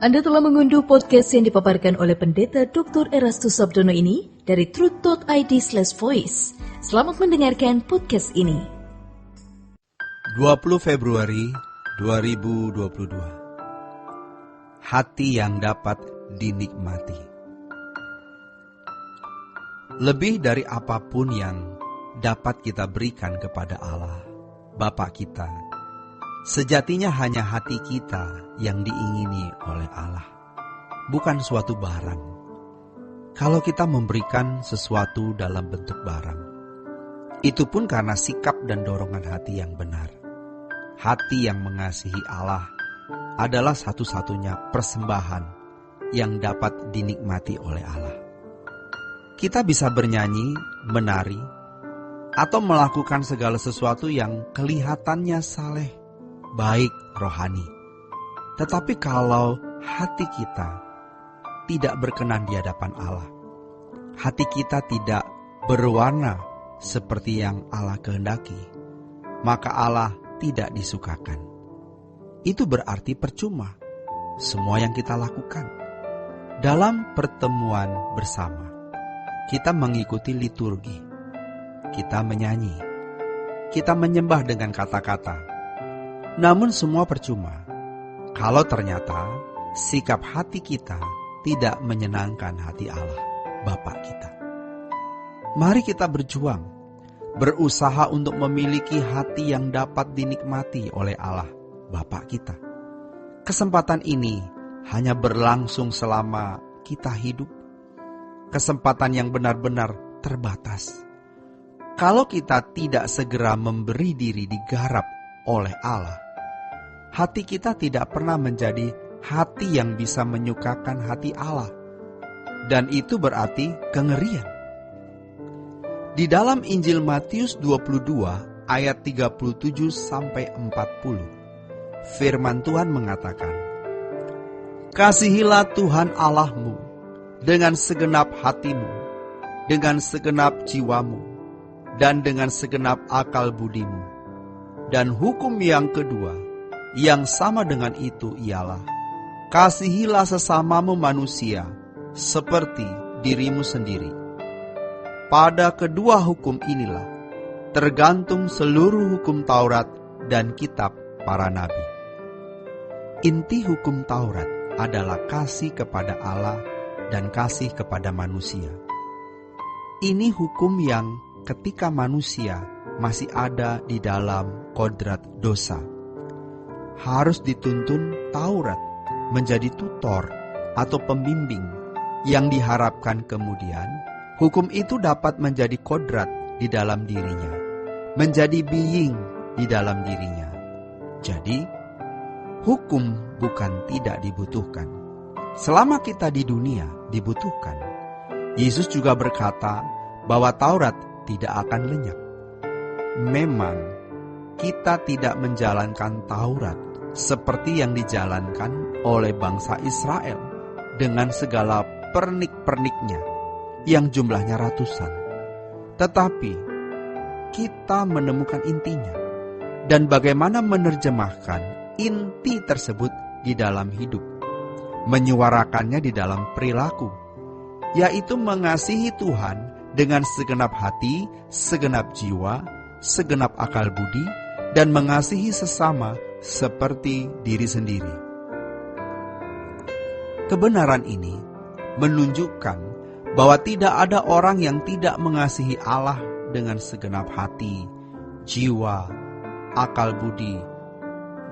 Anda telah mengunduh podcast yang dipaparkan oleh Pendeta Dr. Erastus Sabdono ini dari truth.id/voice. Selamat mendengarkan podcast ini. 20 Februari 2022. Hati yang dapat dinikmati. Lebih dari apapun yang dapat kita berikan kepada Allah, Bapa kita, sejatinya hanya hati kita yang diingini oleh Allah, bukan suatu barang. Kalau kita memberikan sesuatu dalam bentuk barang, itu pun karena sikap dan dorongan hati yang benar. Hati yang mengasihi Allah adalah satu-satunya persembahan yang dapat dinikmati oleh Allah. Kita bisa bernyanyi, menari, atau melakukan segala sesuatu yang kelihatannya saleh, baik rohani. Tetapi kalau hati kita tidak berkenan di hadapan Allah, hati kita tidak berwarna seperti yang Allah kehendaki, maka Allah tidak disukakan. Itu berarti percuma semua yang kita lakukan. Dalam pertemuan bersama, kita mengikuti liturgi, kita menyanyi, kita menyembah dengan kata-kata. Namun semua percuma kalau ternyata sikap hati kita tidak menyenangkan hati Allah, Bapa kita. Mari kita berjuang, berusaha untuk memiliki hati yang dapat dinikmati oleh Allah, Bapa kita. Kesempatan ini hanya berlangsung selama kita hidup. Kesempatan yang benar-benar terbatas. Kalau kita tidak segera memberi diri digarap oleh Allah, hati kita tidak pernah menjadi hati yang bisa menyukakan hati Allah. Dan itu berarti kengerian. Di dalam Injil Matius 22 ayat 37-40, firman Tuhan mengatakan, "Kasihilah Tuhan Allahmu dengan segenap hatimu, dengan segenap jiwamu, dan dengan segenap akal budimu." Dan hukum yang kedua, yang sama dengan itu ialah, "Kasihilah sesamamu manusia seperti dirimu sendiri." Pada kedua hukum inilah tergantung seluruh hukum Taurat dan kitab para nabi. Inti hukum Taurat adalah kasih kepada Allah dan kasih kepada manusia. Ini hukum yang ketika manusia masih ada di dalam kodrat dosa, harus dituntun Taurat menjadi tutor atau pembimbing yang diharapkan kemudian hukum itu dapat menjadi kodrat di dalam dirinya, menjadi being di dalam dirinya. Jadi, hukum bukan tidak dibutuhkan. Selama kita di dunia dibutuhkan. Yesus juga berkata bahwa Taurat tidak akan lenyap. Memang kita tidak menjalankan Taurat seperti yang dijalankan oleh bangsa Israel dengan segala pernik-perniknya yang jumlahnya ratusan. Tetapi kita menemukan intinya dan bagaimana menerjemahkan inti tersebut di dalam hidup, menyuarakannya di dalam perilaku, yaitu mengasihi Tuhan dengan segenap hati, segenap jiwa, segenap akal budi, dan mengasihi sesama seperti diri sendiri. Kebenaran ini menunjukkan bahwa tidak ada orang yang tidak mengasihi Allah dengan segenap hati, jiwa, akal budi,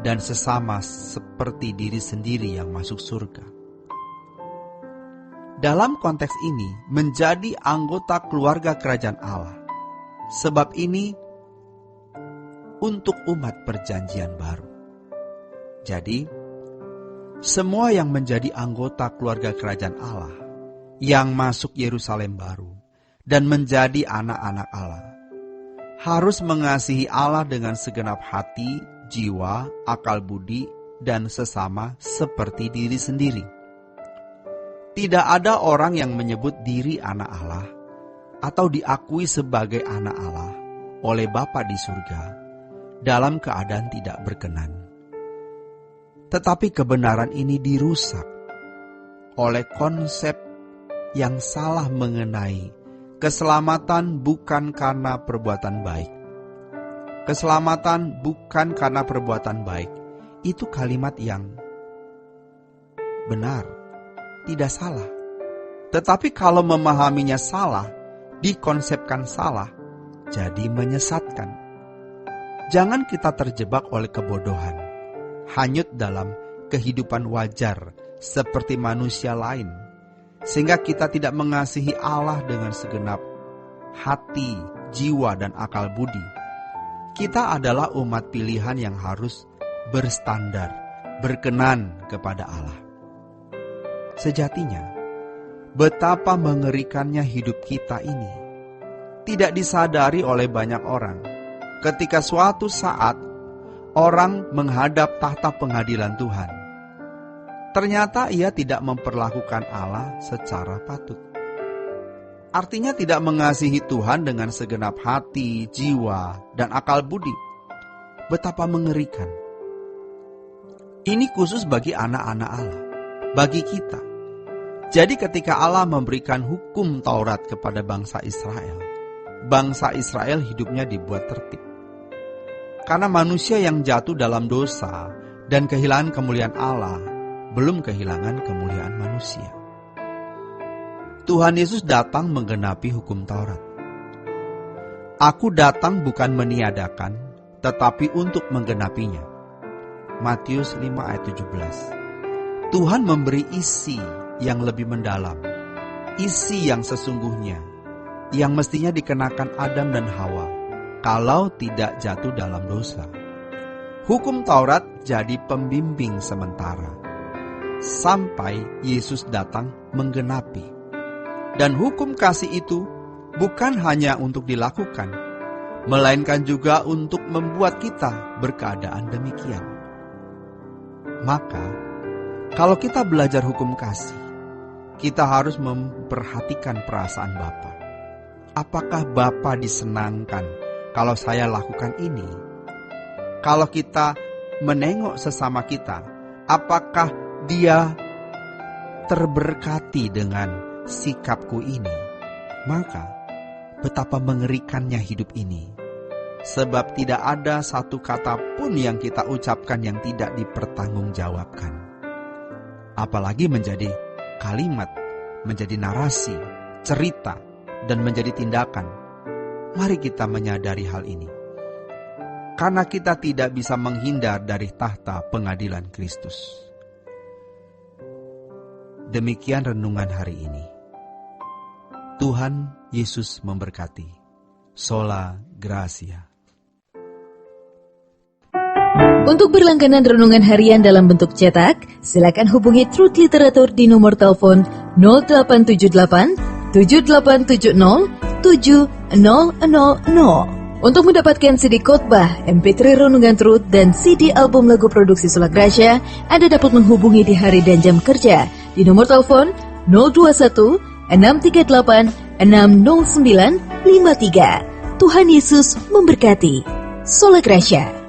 dan sesama seperti diri sendiri yang masuk surga. Dalam konteks ini, menjadi anggota keluarga kerajaan Allah. Sebab ini untuk umat perjanjian baru. Jadi, semua yang menjadi anggota keluarga kerajaan Allah, yang masuk Yerusalem baru dan menjadi anak-anak Allah, harus mengasihi Allah dengan segenap hati, jiwa, akal budi, dan sesama seperti diri sendiri. Tidak ada orang yang menyebut diri anak Allah atau diakui sebagai anak Allah oleh Bapa di surga dalam keadaan tidak berkenan. Tetapi kebenaran ini dirusak oleh konsep yang salah mengenai keselamatan bukan karena perbuatan baik. Keselamatan bukan karena perbuatan baik. Itu kalimat yang benar, tidak salah. Tetapi kalau memahaminya salah, dikonsepkan salah, jadi menyesatkan. Jangan kita terjebak oleh kebodohan, hanyut dalam kehidupan wajar seperti manusia lain, sehingga kita tidak mengasihi Allah dengan segenap hati, jiwa, dan akal budi. Kita adalah umat pilihan yang harus berstandar, berkenan kepada Allah. Sejatinya, betapa mengerikannya hidup kita ini tidak disadari oleh banyak orang. Ketika suatu saat orang menghadap tahta pengadilan Tuhan, ternyata ia tidak memperlakukan Allah secara patut. Artinya tidak mengasihi Tuhan dengan segenap hati, jiwa, dan akal budi. Betapa mengerikan. Ini khusus bagi anak-anak Allah, bagi kita. Jadi ketika Allah memberikan hukum Taurat kepada bangsa Israel hidupnya dibuat tertib. Karena manusia yang jatuh dalam dosa dan kehilangan kemuliaan Allah belum kehilangan kemuliaan manusia. Tuhan Yesus datang menggenapi hukum Taurat. Aku datang bukan meniadakan, tetapi untuk menggenapinya. Matius 5 ayat 17. Tuhan memberi isi yang lebih mendalam, isi yang sesungguhnya, yang mestinya dikenakan Adam dan Hawa kalau tidak jatuh dalam dosa. Hukum Taurat jadi pembimbing sementara, sampai Yesus datang menggenapi. Dan hukum kasih itu bukan hanya untuk dilakukan, melainkan juga untuk membuat kita berkeadaan demikian. Maka, kalau kita belajar hukum kasih, kita harus memperhatikan perasaan Bapa. Apakah Bapa disenangkan kalau saya lakukan ini? Kalau kita menengok sesama kita, apakah dia terberkati dengan sikapku ini? Maka, betapa mengerikannya hidup ini. Sebab tidak ada satu kata pun yang kita ucapkan yang tidak dipertanggungjawabkan. Apalagi menjadi kalimat, menjadi narasi, cerita, dan menjadi tindakan. Mari kita menyadari hal ini. Karena kita tidak bisa menghindar dari tahta pengadilan Kristus. Demikian renungan hari ini. Tuhan Yesus memberkati. Sola Gracia. Untuk berlangganan renungan harian dalam bentuk cetak, silakan hubungi Truth Literatur di nomor telepon 0878 7870 7000. Untuk mendapatkan CD khotbah, MP3 renungan Truth, dan CD album lagu produksi Sola Gracia, Anda dapat menghubungi di hari dan jam kerja di nomor telepon 021 638 60953. Tuhan Yesus memberkati. Sola Gracia.